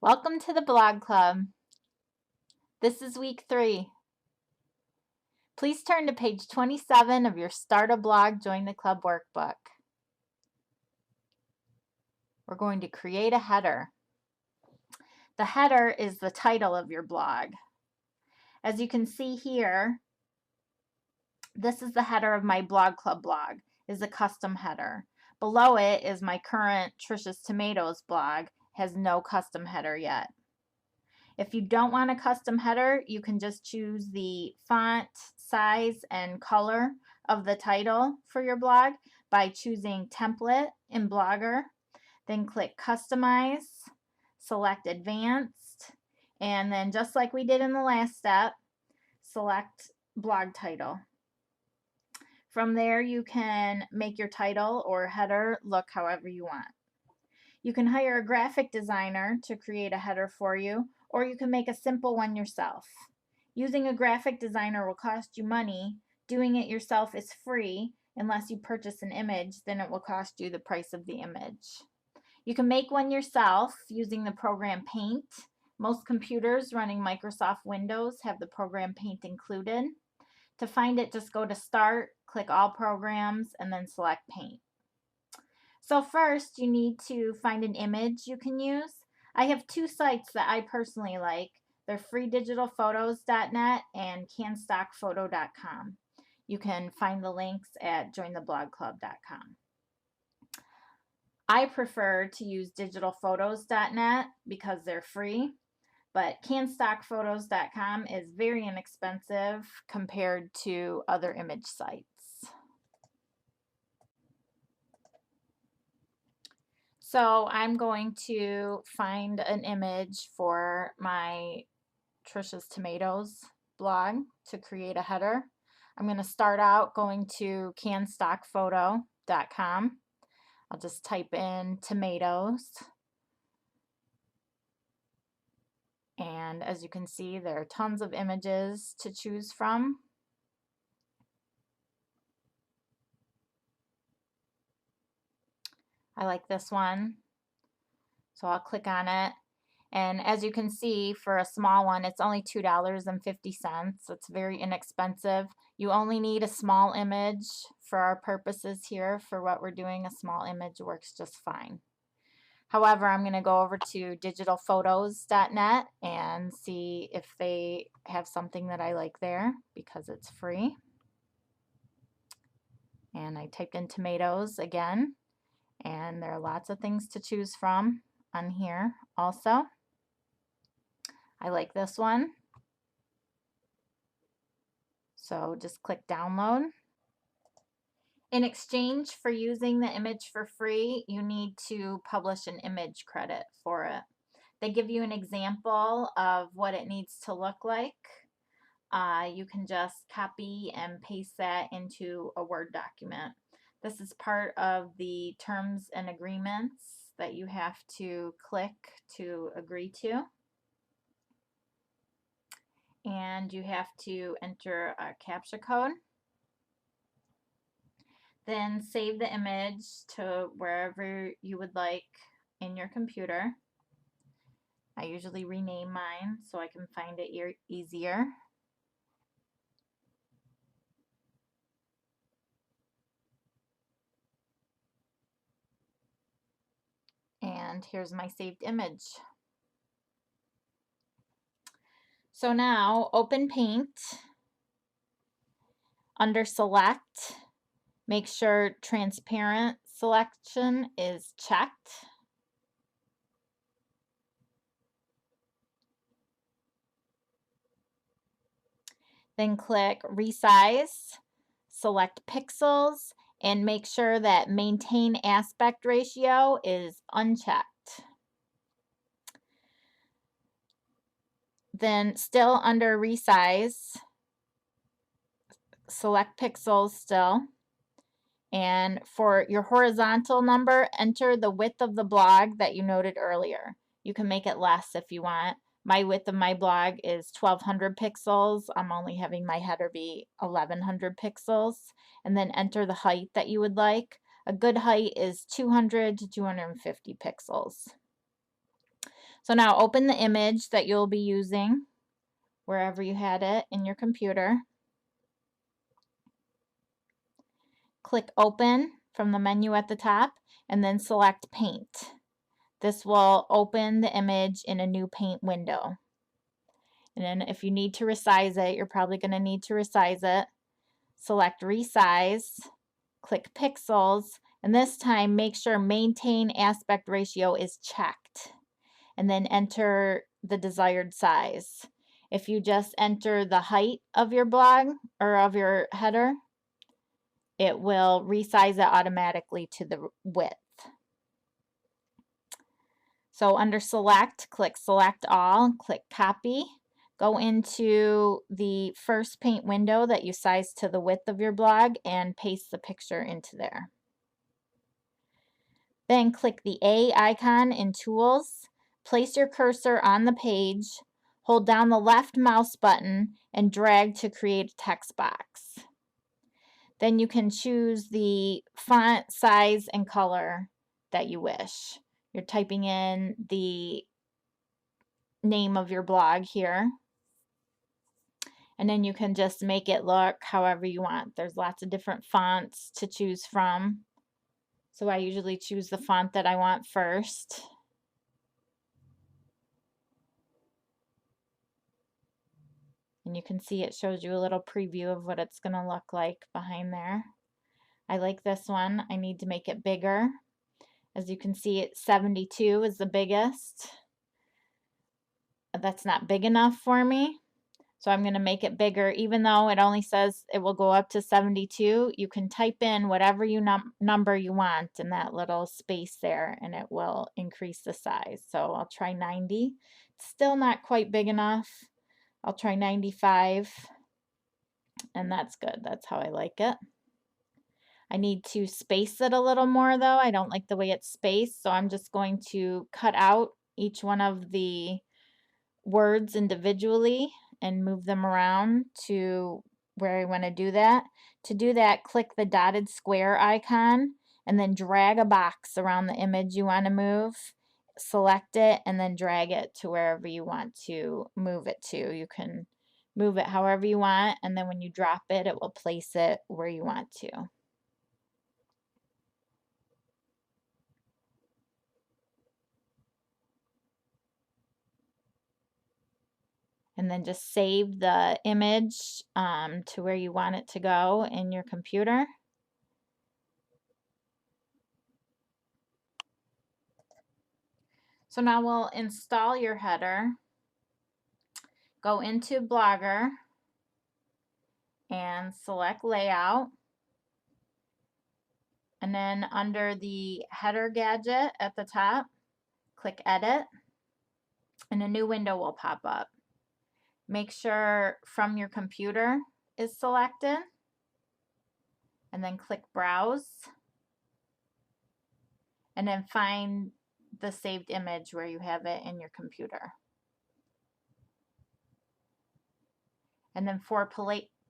Welcome to the Blog Club. This is week 3. Please turn to page 27 of your Start a Blog, Join the Club workbook. We're going to create a header. The header is the title of your blog. As you can see here, this is the header of my Blog Club blog. It's a custom header. Below it is my current Trisha's Tomatoes blog. Has no custom header yet. If you don't want a custom header, you can just choose the font, size, and color of the title for your blog by choosing Template in Blogger. Then click Customize, select Advanced, and then just like we did in the last step, select Blog Title. From there, you can make your title or header look however you want. You can hire a graphic designer to create a header for you, or you can make a simple one yourself. Using a graphic designer will cost you money. Doing it yourself is free unless you purchase an image, then it will cost you the price of the image. You can make one yourself using the program Paint. Most computers running Microsoft Windows have the program Paint included. To find it, just go to Start, click All Programs, and then select Paint. So first, you need to find an image you can use. I have 2 sites that I personally like. They're freedigitalphotos.net and canstockphoto.com. You can find the links at jointheblogclub.com. I prefer to use digitalphotos.net because they're free, but canstockphotos.com is very inexpensive compared to other image sites. So I'm going to find an image for my Trisha's Tomatoes blog to create a header. I'm going to start out going to canstockphoto.com. I'll just type in tomatoes. And as you can see, there are tons of images to choose from. I like this one, so I'll click on it. And as you can see, for a small one, it's only $2.50. It's very inexpensive. You only need a small image for our purposes here. For what we're doing, a small image works just fine. However, I'm going to go over to digitalphotos.net and see if they have something that I like there because it's free. And I typed in tomatoes again. And there are lots of things to choose from on here also. I like this one. So just click download. In exchange for using the image for free, you need to publish an image credit for it. They give you an example of what it needs to look like. You can just copy and paste that into a Word document. This is part of the terms and agreements that you have to click to agree to. And you have to enter a CAPTCHA code. Then save the image to wherever you would like in your computer. I usually rename mine so I can find it easier. And here's my saved image. So now open Paint. Under Select, make sure Transparent Selection is checked. Then click Resize, select Pixels, and make sure that Maintain Aspect Ratio is unchecked. Then still under Resize, select Pixels still. And for your horizontal number, enter the width of the blog that you noted earlier. You can make it less if you want. My width of my blog is 1200 pixels. I'm only having my header be 1100 pixels. And then enter the height that you would like. A good height is 200 to 250 pixels. So now open the image that you'll be using wherever you had it in your computer. Click Open from the menu at the top and then select Paint. This will open the image in a new Paint window. And then if you need to resize it, you're probably going to need to resize it. Select Resize, click Pixels, and this time make sure Maintain Aspect Ratio is checked. And then enter the desired size. If you just enter the height of your blog or of your header, it will resize it automatically to the width. So under Select, click Select All, click Copy. Go into the first Paint window that you sized to the width of your blog and paste the picture into there. Then click the A icon in Tools. Place your cursor on the page, hold down the left mouse button, and drag to create a text box. Then you can choose the font, size, and color that you wish. You're typing in the name of your blog here. And then you can just make it look however you want. There's lots of different fonts to choose from. So I usually choose the font that I want first. And you can see it shows you a little preview of what it's going to look like behind there. I like this one. I need to make it bigger. As you can see, 72 is the biggest. That's not big enough for me. So I'm going to make it bigger. Even though it only says it will go up to 72, you can type in whatever number you want in that little space there, and it will increase the size. So I'll try 90. It's still not quite big enough. I'll try 95, and that's good. That's how I like it. I need to space it a little more though. I don't like the way it's spaced, so I'm just going to cut out each one of the words individually and move them around to where I want to do that. To do that, click the dotted square icon and then drag a box around the image you want to move. Select it and then drag it to wherever you want to move it to. You can move it however you want, and then when you drop it, it will place it where you want to. And then just save the image to where you want it to go in your computer. So now we'll install your header. Go into Blogger and select Layout. And then under the header gadget at the top, click Edit, and a new window will pop up. Make sure From Your Computer is selected, and then click Browse, and then find the saved image where you have it in your computer. And then for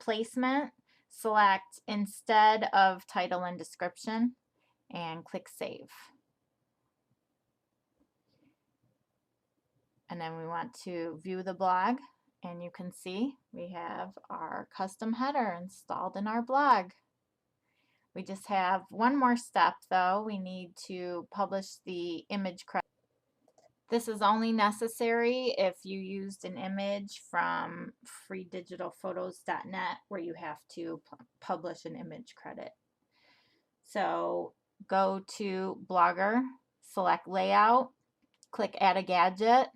placement, select instead of title and description and click Save. And then we want to view the blog, and you can see we have our custom header installed in our blog. We just have one more step though. We need to publish the image credit. This is only necessary if you used an image from freedigitalphotos.net where you have to publish an image credit. So go to Blogger, select Layout, click Add a Gadget,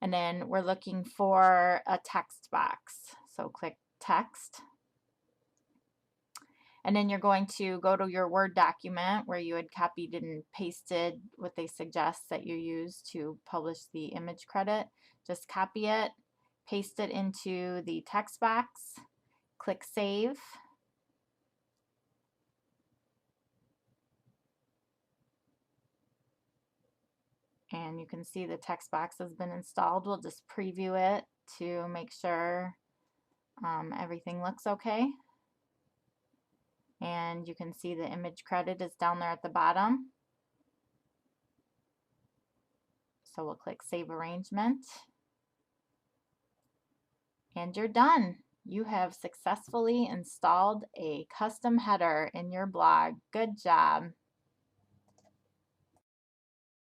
and then we're looking for a text box. So click Text. And then you're going to go to your Word document where you had copied and pasted what they suggest that you use to publish the image credit. Just copy it, paste it into the text box, click Save. And you can see the text box has been installed. We'll just preview it to make sure everything looks okay. And you can see the image credit is down there at the bottom. So we'll click Save Arrangement. And you're done. You have successfully installed a custom header in your blog. Good job.